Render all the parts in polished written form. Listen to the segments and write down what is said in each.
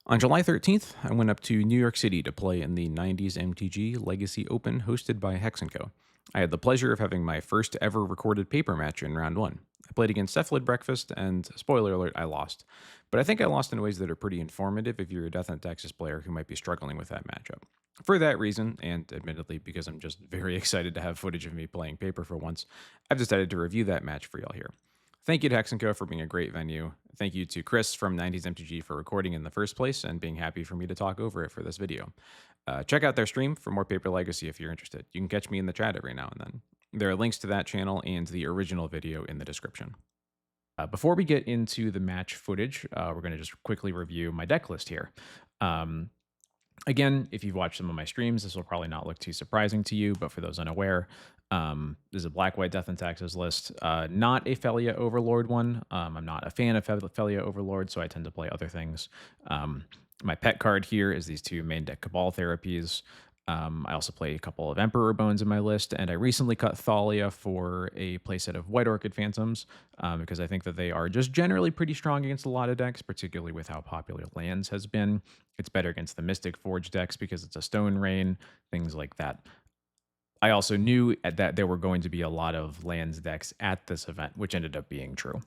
On July 13th, I went up to New York City to play in the 90s MTG Legacy Open hosted by Hex & Co. I had the pleasure of having my first ever recorded paper match in round one. I played against Cephalid Breakfast, and spoiler alert, I lost. But I think I lost in ways that are pretty informative if you're a Death and Taxes player who might be struggling with that matchup. For that reason, and admittedly because I'm just very excited to have footage of me playing paper for once, I've decided to review that match for y'all here. Thank you to Hex & Co. for being a great venue. Thank you to Chris from 90s MTG for recording in the first place and being happy for me to talk over it for this video. Check out their stream for more Paper Legacy if you're interested. You can catch me in the chat every now and then. There are links to that channel and the original video in the description. Before we get into the match footage, we're going to just quickly review my deck list here. Again, if you've watched some of my streams, this will probably not look too surprising to you, but for those unaware, this is a black-white Death and Taxes list, not a Felia Overlord one. I'm not a fan of Felia Overlord, so I tend to play other things. My pet card here is these two main deck Cabal therapies. I also play a couple of Emperor Bones in my list, and I recently cut Thalia for a playset of White Orchid Phantoms because I think that they are just generally pretty strong against a lot of decks, particularly with how popular Lands has been. It's better against the Mystic Forge decks because it's a Stone Rain, things like that. I also knew that there were going to be a lot of Lands decks at this event, which ended up being true.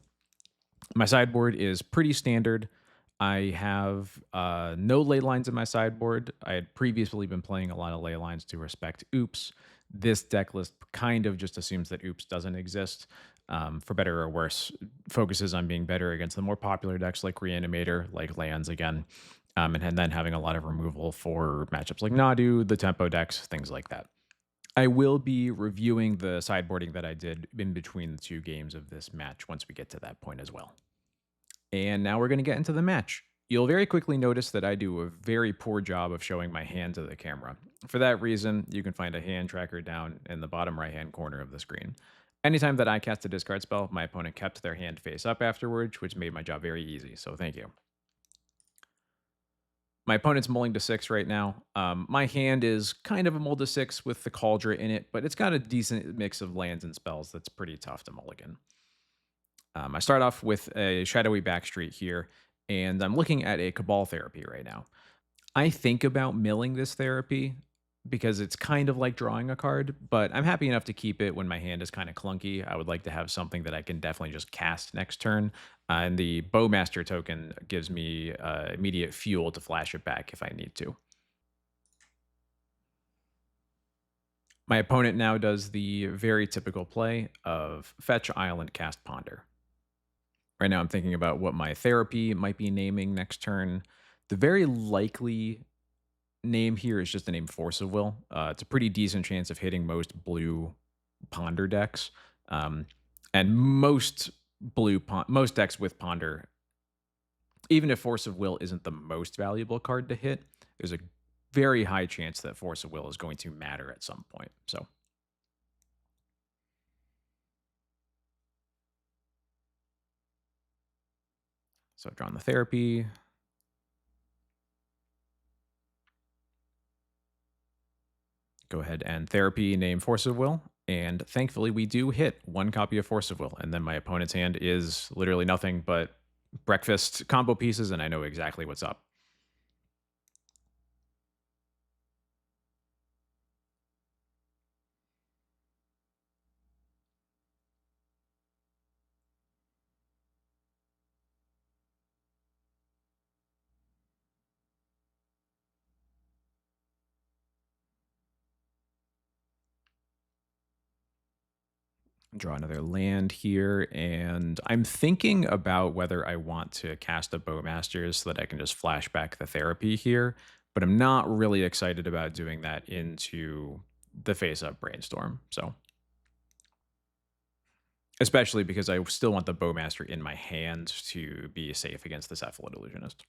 My sideboard is pretty standard. I have no ley lines in my sideboard. I had previously been playing a lot of ley lines to respect Oops. This deck list kind of just assumes that Oops doesn't exist. For better or worse, focuses on being better against the more popular decks like Reanimator, like Lands again, and then having a lot of removal for matchups like Nadu, the tempo decks, things like that. I will be reviewing the sideboarding that I did in between the two games of this match once we get to that point as well. And now we're going to get into the match. You'll very quickly notice that I do a very poor job of showing my hand to the camera. For that reason, you can find a hand tracker down in the bottom right-hand corner of the screen. Anytime that I cast a discard spell, my opponent kept their hand face up afterwards, which made my job very easy, so thank you. My opponent's mulling to 6 right now. My hand is kind of a mull to 6 with the Cauldron in it, but it's got a decent mix of lands and spells that's pretty tough to mulligan. I start off with a Shadowy Backstreet here, and I'm looking at a Cabal therapy right now. I think about milling this therapy because it's kind of like drawing a card, but I'm happy enough to keep it when my hand is kind of clunky. I would like to have something that I can definitely just cast next turn, and the Bowmaster token gives me immediate fuel to flash it back if I need to. My opponent now does the very typical play of Fetch, Island, Cast, Ponder. Right now I'm thinking about what my therapy might be naming next turn. The very likely name here is just the name Force of Will. It's a pretty decent chance of hitting most blue Ponder decks. And most decks with Ponder, even if Force of Will isn't the most valuable card to hit, there's a very high chance that Force of Will is going to matter at some point. So I've drawn the therapy. Go ahead and therapy name Force of Will. And thankfully we do hit one copy of Force of Will. And then my opponent's hand is literally nothing but breakfast combo pieces, and I know exactly what's up. Draw another land here, and I'm thinking about whether I want to cast a Bowmaster so that I can just flash back the therapy here, but I'm not really excited about doing that into the face-up Brainstorm, so. Especially because I still want the Bowmaster in my hand to be safe against the Cephalid Illusionist.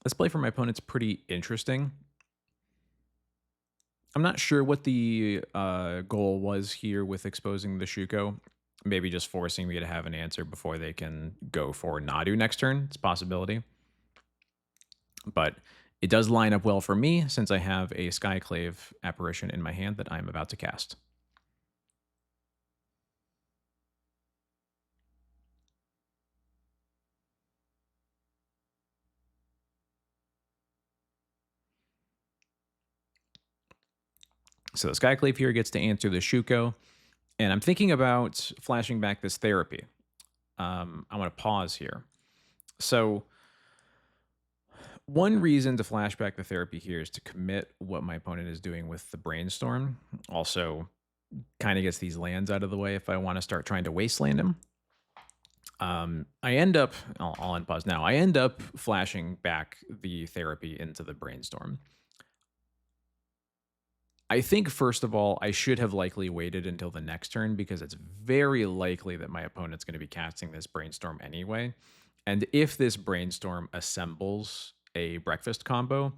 This play from my opponent's pretty interesting. I'm not sure what the goal was here with exposing the Shuko. Maybe just forcing me to have an answer before they can go for Nadu next turn. It's a possibility. But It does line up well for me since I have a Skyclave apparition in my hand that I'm about to cast. So the Skyclave here gets to answer the Shuko, and I'm thinking about flashing back this therapy. I want to pause here. So one reason to flashback the therapy here is to commit what my opponent is doing with the brainstorm. Also, kind of gets these lands out of the way if I want to start trying to wasteland him. I end up, I'll unpause now. I end up flashing back the therapy into the brainstorm. I think, first of all, I should have likely waited until the next turn because it's very likely that my opponent's going to be casting this brainstorm anyway. And if this brainstorm assembles a breakfast combo,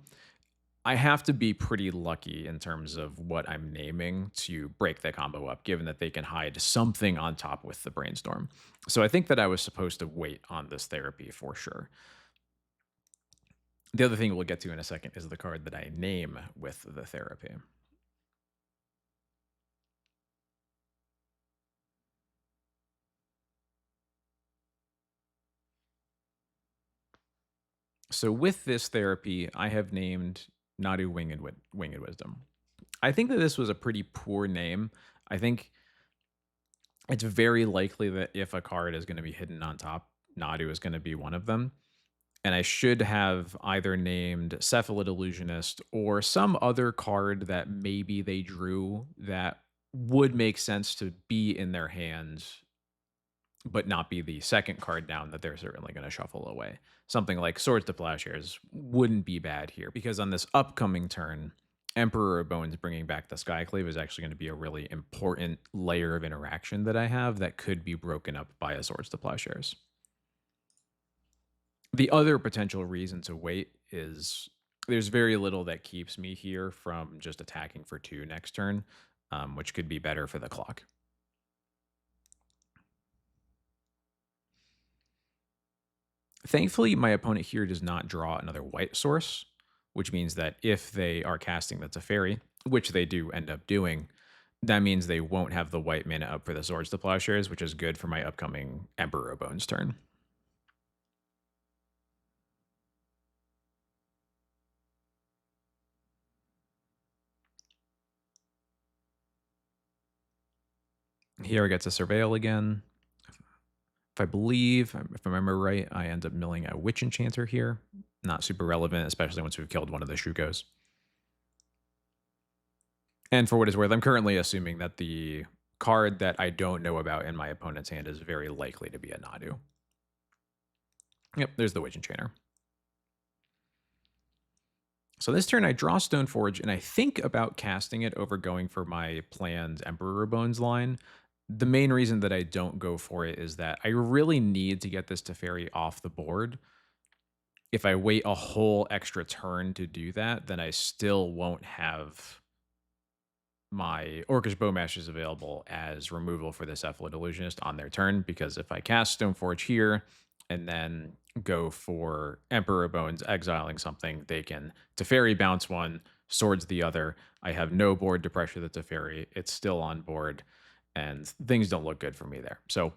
I have to be pretty lucky in terms of what I'm naming to break the combo up, given that they can hide something on top with the brainstorm. So I think that I was supposed to wait on this therapy for sure. The other thing we'll get to in a second is the card that I name with the therapy. So with this therapy, I have named Nadu Winged Wisdom. I think that this was a pretty poor name. I think it's very likely that if a card is going to be hidden on top, Nadu is going to be one of them. And I should have either named Cephalid Illusionist or some other card that maybe they drew that would make sense to be in their hands, but not be the second card down that they're certainly going to shuffle away. Something like Swords to Plowshares wouldn't be bad here because on this upcoming turn, Emperor of Bones bringing back the Skyclave is actually going to be a really important layer of interaction that I have that could be broken up by a Swords to Plowshares. The other potential reason to wait is there's very little that keeps me here from just attacking for 2 next turn, which could be better for the clock. Thankfully, my opponent here does not draw another white source, which means that if they are casting the Teferi, which they do end up doing, that means they won't have the white mana up for the Swords to Plowshares, which is good for my upcoming Emperor of Bones turn. Here I get to Surveil again. If I believe, if I remember right, I end up milling a Witch Enchanter here. Not super relevant, especially once we've killed one of the Shukos. And for what it's worth, I'm currently assuming that the card that I don't know about in my opponent's hand is very likely to be a Nadu. Yep, there's the Witch Enchanter. So this turn I draw Stoneforge, and I think about casting it over going for my planned Emperor Bones line. The main reason that I don't go for it is that I really need to get this Teferi off the board. If I wait a whole extra turn to do that, then I still won't have my Orcish Bowmasters available as removal for the Cephalid Illusionist on their turn, because if I cast Stoneforge here and then go for Emperor Bones exiling something, they can Teferi bounce one, swords the other. I have no board to pressure the Teferi. It's still on board, and things don't look good for me there. So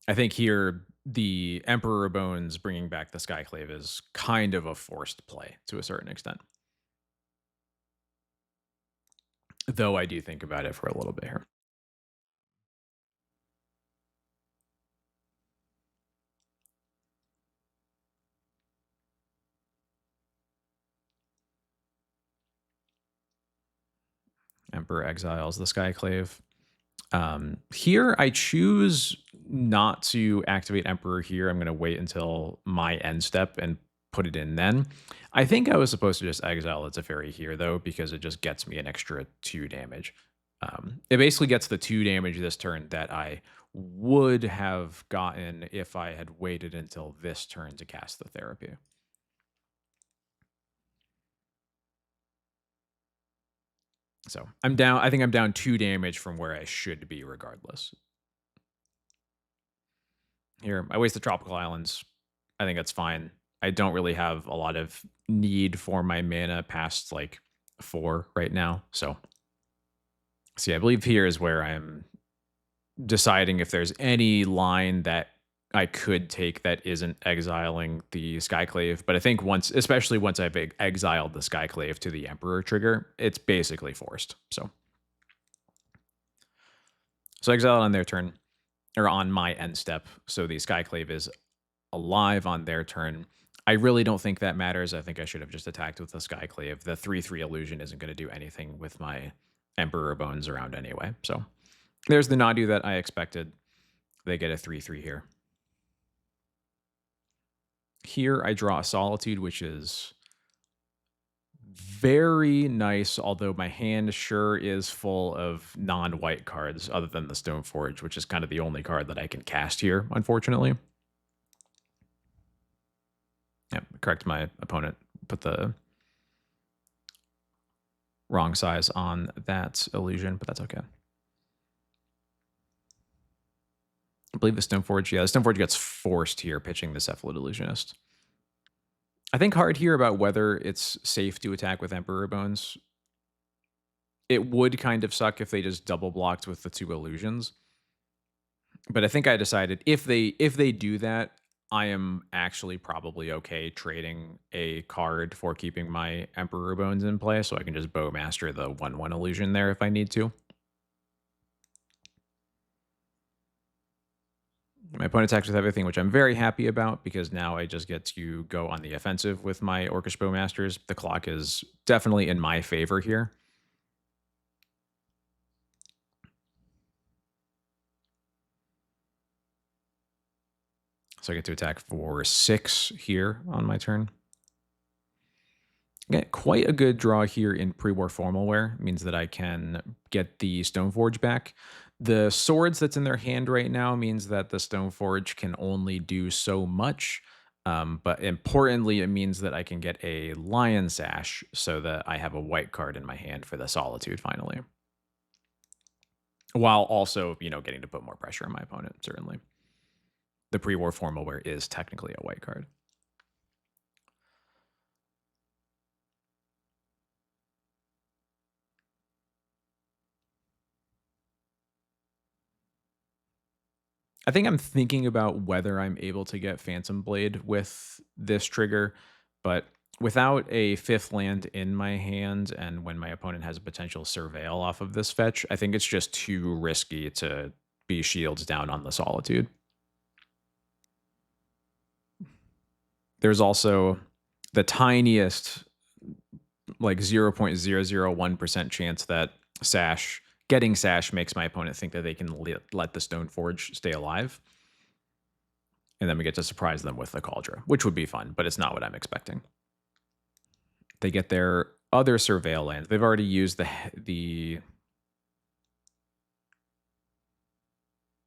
I think here the Emperor Bones bringing back the Skyclave is kind of a forced play to a certain extent. Though I do think about it for a little bit here. Emperor exiles the Skyclave. Here, I choose not to activate Emperor here. I'm going to wait until my end step and put it in then. I think I was supposed to just exile the Teferi here, though, because it just gets me an extra 2 damage. It basically gets the 2 damage this turn that I would have gotten if I had waited until this turn to cast the therapy. So I'm down. I think I'm down 2 damage from where I should be regardless. Here, I waste the Tropical Islands. I think that's fine. I don't really have a lot of need for my mana past like 4 right now. So see, I believe here is where I'm deciding if there's any line that I could take that isn't exiling the Skyclave. But I think once, especially once I've exiled the Skyclave to the Emperor trigger, it's basically forced. So exile on their turn, or on my end step. So the Skyclave is alive on their turn. I really don't think that matters. I think I should have just attacked with the Skyclave. The 3/3 illusion isn't going to do anything with my Emperor Bones around anyway. So there's the Nadu that I expected. They get a 3/3 here. Here I draw a Solitude, which is very nice, although my hand sure is full of non-white cards other than the Stoneforge, which is kind of the only card that I can cast here, unfortunately. Yeah, correct, my opponent put the wrong size on that illusion, but that's okay. I believe the Stoneforge, yeah, the Stoneforge gets forced here, pitching the Cephalid Illusionist. I think hard here about whether it's safe to attack with Emperor Bones. It would kind of suck if they just double blocked with the 2 illusions. But I think I decided if they do that, I am actually probably okay trading a card for keeping my Emperor Bones in play, so I can just Bowmaster the 1/1 illusion there if I need to. My opponent attacks with everything, which I'm very happy about because now I just get to go on the offensive with my Orcish Bowmasters. The clock is definitely in my favor here. So I get to attack for 6 here on my turn. Get quite a good draw here in pre-war formalware. It means that I can get the Stoneforge back. The swords that's in their hand right now means that the Stoneforge can only do so much. But importantly, it means that I can get a Lion Sash so that I have a white card in my hand for the Solitude finally. While also, getting to put more pressure on my opponent, certainly. The pre-war formalware is technically a white card. I think I'm thinking about whether I'm able to get Phantom Blade with this trigger, but without a 5th land in my hand and when my opponent has a potential Surveil off of this fetch, I think it's just too risky to be shields down on the Solitude. There's also the tiniest, like 0.001% chance that getting Sash makes my opponent think that they can let the Stoneforge stay alive. And then we get to surprise them with the Cauldron, which would be fun, but it's not what I'm expecting. They get their other Surveil land. They've already used the...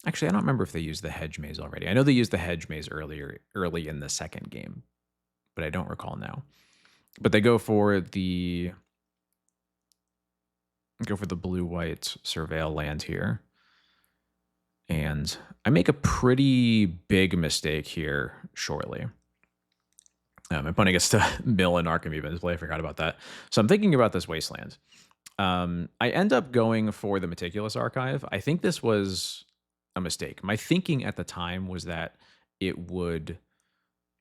Actually, I don't remember if they used the Hedge Maze already. I know they used the Hedge Maze early in the second game, but I don't recall now. But they go for the blue-white Surveil land here. And I make a pretty big mistake here shortly. My opponent gets to mill an Archemy play. I forgot about that. So I'm thinking about this Wasteland. I end up going for the Meticulous Archive. I think this was a mistake. My thinking at the time was that it would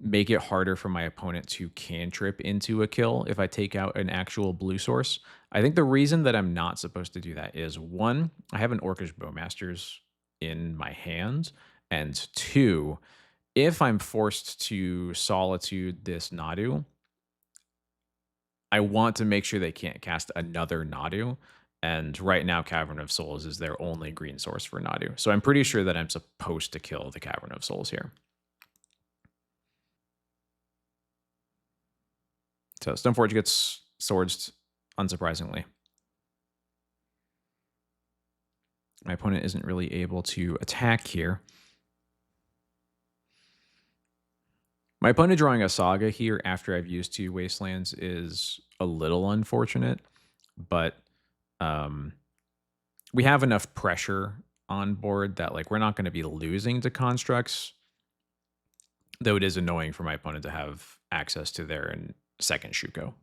make it harder for my opponent to cantrip into a kill if I take out an actual blue source. I think the reason that I'm not supposed to do that is, 1, I have an Orcish Bowmasters in my hand, and 2, if I'm forced to Solitude this Nadu, I want to make sure they can't cast another Nadu. And right now, Cavern of Souls is their only green source for Nadu. So I'm pretty sure that I'm supposed to kill the Cavern of Souls here. So Stoneforge gets swords, unsurprisingly. My opponent isn't really able to attack here. My opponent drawing a Saga here after I've used 2 Wastelands is a little unfortunate, but we have enough pressure on board that, like, we're not going to be losing to constructs. though it is annoying for my opponent to have access to their second Shuko.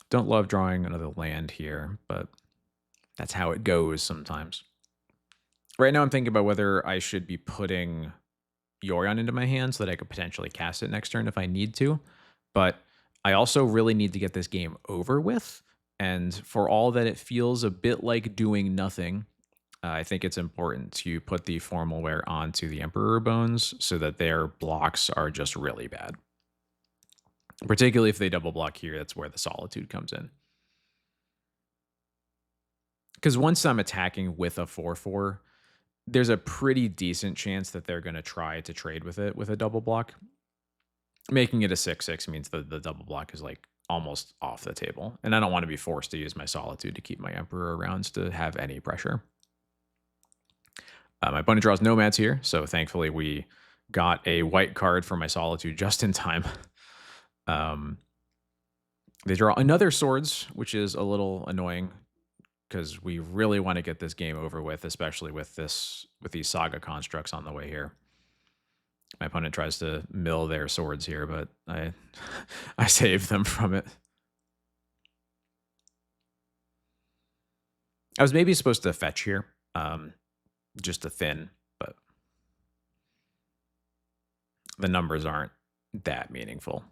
Don't love drawing another land here, but that's how it goes sometimes. Right now I'm thinking about whether I should be putting Yorion into my hand so that I could potentially cast it next turn if I need to. But I also really need to get this game over with. And for all that it feels a bit like doing nothing, I think it's important to put the formal wear onto the Emperor Bones so that their blocks are just really bad. Particularly if they double block here, that's where the Solitude comes in. Because once I'm attacking with a 4/4, there's a pretty decent chance that they're going to try to trade with it with a double block. Making it a 6/6 means that the double block is like almost off the table. And I don't want to be forced to use my Solitude to keep my Emperor around to have any pressure. My opponent draws Nomads here, so thankfully we got a white card for my Solitude just in time. They draw another Swords, which is a little annoying because we really want to get this game over with, especially with these Saga constructs on the way here. My opponent tries to mill their Swords here, but I I saved them from it. I was maybe supposed to fetch here, just to thin, but the numbers aren't that meaningful.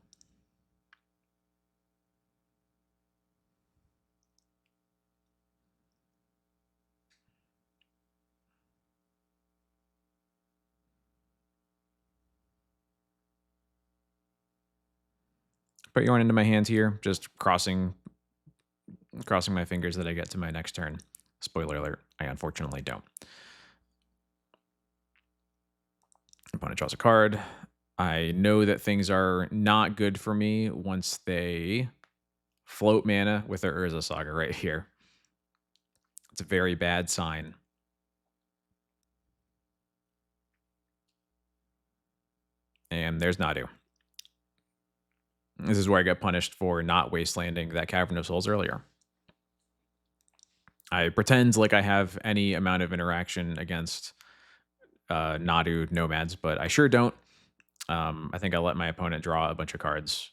Put Yorn into my hand here, just crossing my fingers that I get to my next turn. Spoiler alert, I unfortunately don't. Opponent draws a card. I know that things are not good for me once they float mana with their Urza Saga right here. It's a very bad sign. And there's Nadu. This is where I got punished for not wastelanding that Cavern of Souls earlier. I pretend like I have any amount of interaction against Nadu Nomads, but I sure don't. I think I let my opponent draw a bunch of cards,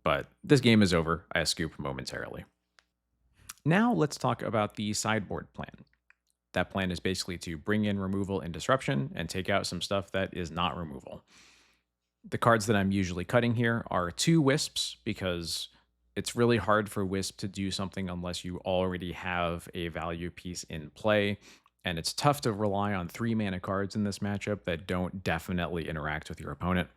but this game is over. I scoop momentarily. Now let's talk about the sideboard plan. That plan is basically to bring in removal and disruption and take out some stuff that is not removal. The cards that I'm usually cutting here are 2 Wisps because it's really hard for Wisp to do something unless you already have a value piece in play. And it's tough to rely on 3 mana cards in this matchup that don't definitely interact with your opponent.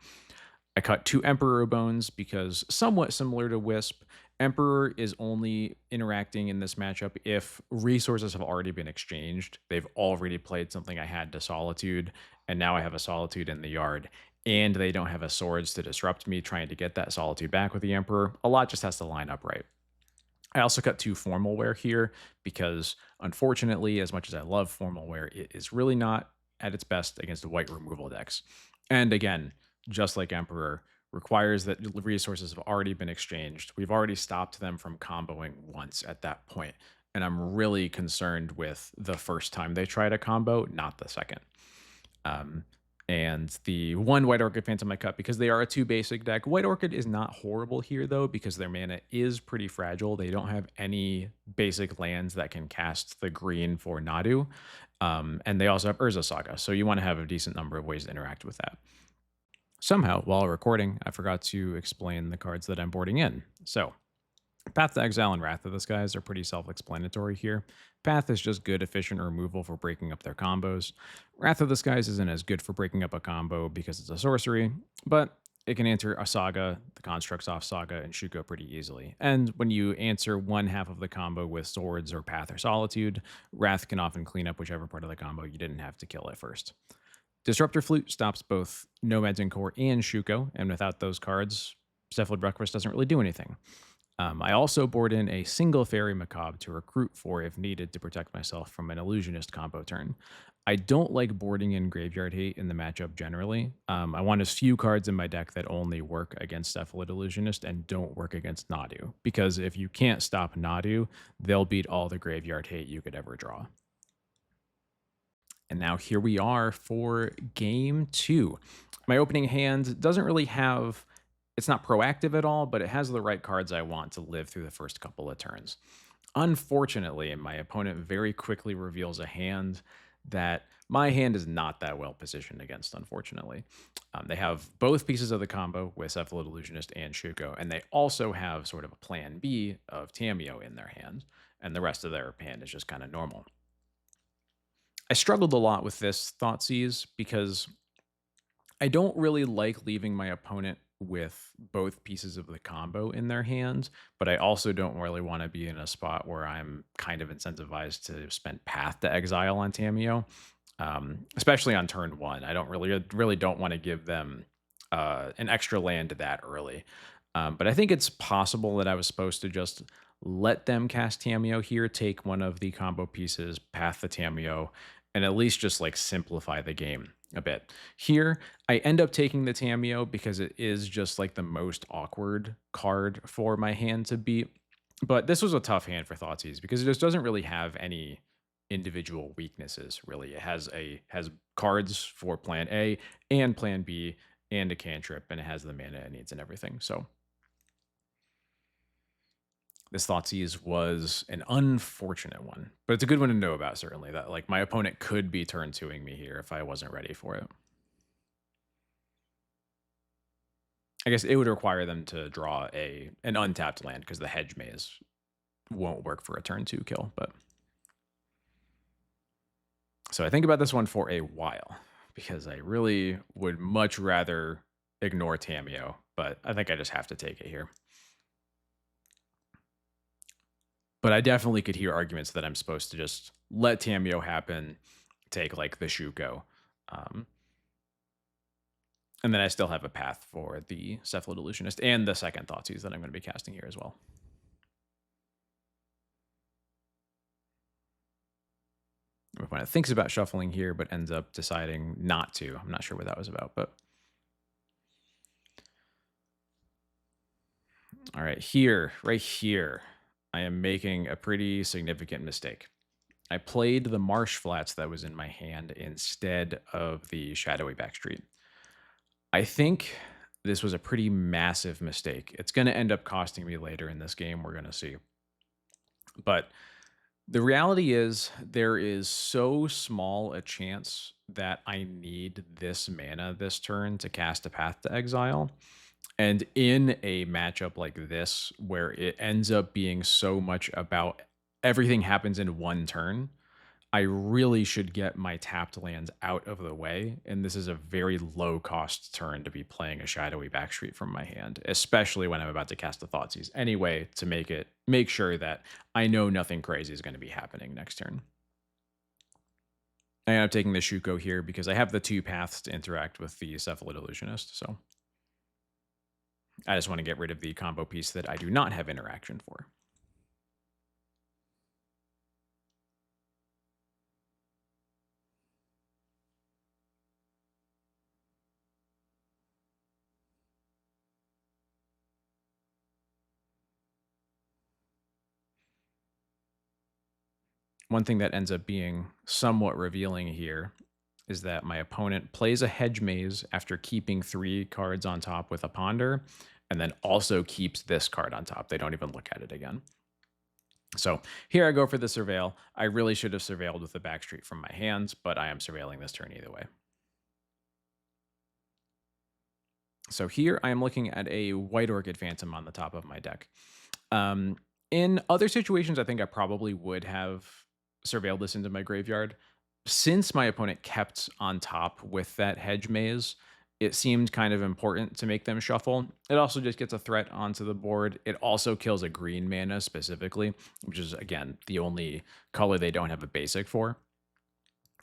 I cut 2 Emperor Bones because, somewhat similar to Wisp, Emperor is only interacting in this matchup if resources have already been exchanged. They've already played something I had to Solitude, and now I have a Solitude in the yard, and they don't have a Swords to disrupt me trying to get that Solitude back with the Emperor. A lot just has to line up right. I also cut 2 Formal Wear here because, unfortunately, as much as I love Formal Wear, it is really not at its best against white removal decks. And again, just like Emperor, requires that resources have already been exchanged. We've already stopped them from comboing once at that point, and I'm really concerned with the first time they try to combo, not the second. And the 1 White Orchid Phantom I cut because they are a 2 basic deck. White Orchid is not horrible here, though, because their mana is pretty fragile. They don't have any basic lands that can cast the green for Nadu. And they also have Urza Saga, so you want to have a decent number of ways to interact with that. Somehow, while recording, I forgot to explain the cards that I'm boarding in. So, Path to Exile and Wrath of the Skies are pretty self-explanatory here. Path is just good, efficient removal for breaking up their combos. Wrath of the Skies isn't as good for breaking up a combo because it's a sorcery, but it can answer a Saga, the constructs off Saga, and Shuko pretty easily. And when you answer one half of the combo with Swords or Path or Solitude, Wrath can often clean up whichever part of the combo you didn't have to kill at first. Disruptor Flute stops both Nomads in Core and Shuko, and without those cards, Cephalid Breakfast doesn't really do anything. I also board in a single Fairy Macabre to recruit for if needed to protect myself from an Illusionist combo turn. I don't like boarding in Graveyard Hate in the matchup generally. I want as few cards in my deck that only work against Cephalid Illusionist and don't work against Nadu. Because if you can't stop Nadu, they'll beat all the Graveyard Hate you could ever draw. And now here we are for game two. My opening hand doesn't really have, it's not proactive at all, but it has the right cards I want to live through the first couple of turns. Unfortunately, my opponent very quickly reveals a hand that my hand is not that well positioned against, unfortunately. They have both pieces of the combo with Cephalid Illusionist and Shuko, and they also have sort of a plan B of Tamio in their hand, and the rest of their hand is just kind of normal. I struggled a lot with this Thoughtseize because I don't really like leaving my opponent with both pieces of the combo in their hands, but I also don't really want to be in a spot where I'm kind of incentivized to spend Path to Exile on Tamio, especially on turn one. I don't really don't want to give them an extra land that early. But I think it's possible that I was supposed to just let them cast Tamio here, take one of the combo pieces, Path the Tamio, and at least just like simplify the game a bit. Here, I end up taking the Tamio because it is just like the most awkward card for my hand to beat. But this was a tough hand for Thoughtseize because it just doesn't really have any individual weaknesses, really. It has cards for plan A and plan B and a cantrip, and it has the mana it needs and everything. So this Thoughtseize was an unfortunate one, but it's a good one to know about, certainly, that like my opponent could be turn twoing me here if I wasn't ready for it. I guess it would require them to draw an untapped land because the hedge maze won't work for a turn two kill. But so I think about this one for a while because I really would much rather ignore Tamio, but I think I just have to take it here. But I definitely could hear arguments that I'm supposed to just let Tamio happen, take like the Shuko. Um, and then I still have a path for the Cephalid Illusionist and the second Thoughtseize that I'm going to be casting here as well. My opponent thinks about shuffling here, but ends up deciding not to. I'm not sure what that was about, but. All right, right here, I am making a pretty significant mistake. I played the Marsh Flats that was in my hand instead of the Shadowy Backstreet. I think this was a pretty massive mistake. It's going to end up costing me later in this game. We're going to see. But the reality is, there is so small a chance that I need this mana this turn to cast a Path to Exile. And in a matchup like this, where it ends up being so much about everything happens in one turn, I really should get my tapped lands out of the way. And this is a very low cost turn to be playing a Shadowy Backstreet from my hand, especially when I'm about to cast a Thoughtseize anyway, to make sure that I know nothing crazy is going to be happening next turn. I end up taking the Shuko here because I have the two paths to interact with the Cephalid Illusionist. So I just want to get rid of the combo piece that I do not have interaction for. One thing that ends up being somewhat revealing here is that my opponent plays a hedge maze after keeping 3 cards on top with a ponder, and then also keeps this card on top. They don't even look at it again. So here I go for the surveil. I really should have surveilled with the backstreet from my hands, but I am surveilling this turn either way. So here I am looking at a White Orchid Phantom on the top of my deck. In other situations, I think I probably would have surveilled this into my graveyard. Since my opponent kept on top with that hedge maze, it seemed kind of important to make them shuffle. It also just gets a threat onto the board. It also kills a green mana specifically, which is, again, the only color they don't have a basic for.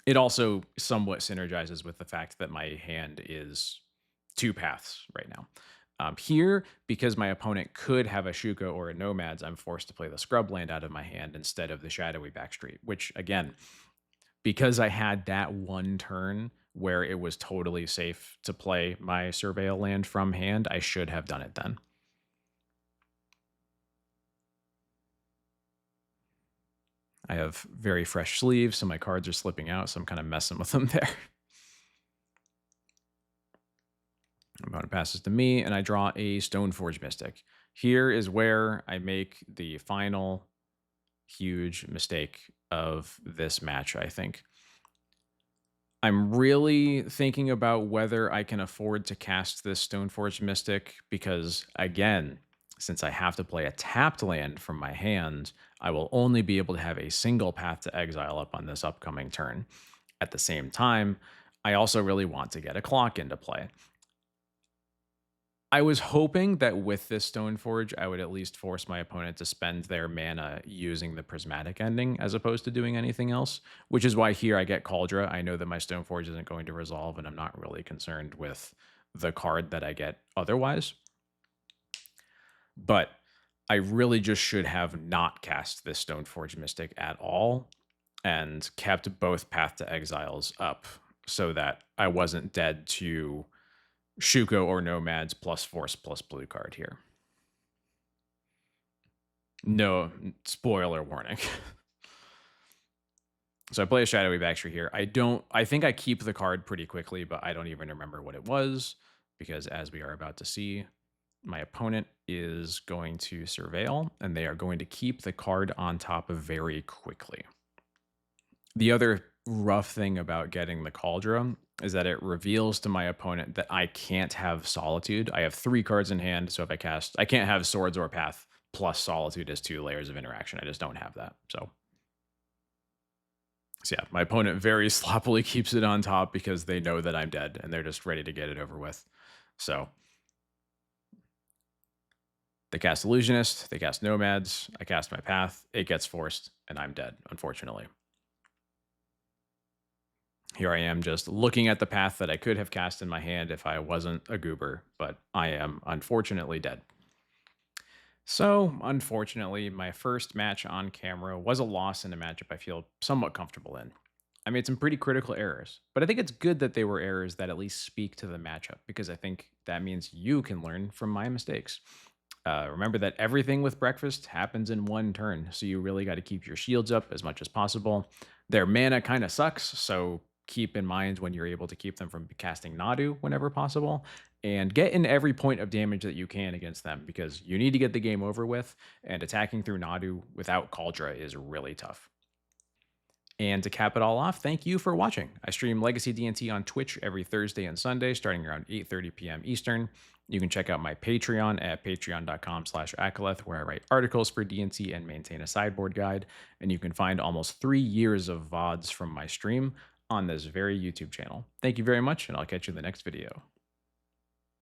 It also somewhat synergizes with the fact that my hand is 2 paths right now. Here, because my opponent could have a Shuko or a Nomads, I'm forced to play the scrub land out of my hand instead of the shadowy backstreet, which again, because I had that one turn where it was totally safe to play my Surveil land from hand, I should have done it then. I have very fresh sleeves, so my cards are slipping out, so I'm kind of messing with them there. Opponent passes to me, and I draw a Stoneforge Mystic. Here is where I make the final huge mistake of this match, I think. I'm really thinking about whether I can afford to cast this Stoneforge Mystic because, again, since I have to play a tapped land from my hand, I will only be able to have a single path to exile up on this upcoming turn. At the same time, I also really want to get a clock into play. I was hoping that with this Stoneforge, I would at least force my opponent to spend their mana using the prismatic ending as opposed to doing anything else, which is why here I get Cauldra. I know that my Stoneforge isn't going to resolve, and I'm not really concerned with the card that I get otherwise. But I really just should have not cast this Stoneforge Mystic at all and kept both Path to Exiles up so that I wasn't dead to Shuko or Nomads plus Force plus blue card here. No, spoiler warning. So I play a Shadowy Backstreet here. I think I keep the card pretty quickly, but I don't even remember what it was because as we are about to see, my opponent is going to Surveil and they are going to keep the card on top very quickly. The other rough thing about getting the Cauldron is that it reveals to my opponent that I can't have Solitude. I have 3 cards in hand, so if I can't have Swords or Path plus Solitude as 2 layers of interaction. I just don't have that. So yeah, my opponent very sloppily keeps it on top because they know that I'm dead and they're just ready to get it over with. So they cast Illusionist, they cast Nomads, I cast my Path, it gets forced, and I'm dead, unfortunately. Here I am just looking at the path that I could have cast in my hand if I wasn't a goober, but I am unfortunately dead. So, unfortunately, my first match on camera was a loss in a matchup I feel somewhat comfortable in. I made some pretty critical errors, but I think it's good that they were errors that at least speak to the matchup because I think that means you can learn from my mistakes. Remember that everything with breakfast happens in one turn, so you really got to keep your shields up as much as possible. Their mana kind of sucks, so keep in mind when you're able to keep them from casting Nadu whenever possible, and get in every point of damage that you can against them because you need to get the game over with, and attacking through Nadu without Cauldra is really tough. And to cap it all off, thank you for watching. I stream Legacy D&T on Twitch every Thursday and Sunday starting around 8:30 p.m. Eastern. You can check out my Patreon at patreon.com/Akaleth, where I write articles for D&T and maintain a sideboard guide. And you can find almost 3 years of VODs from my stream on this very YouTube channel. Thank you very much, and I'll catch you in the next video.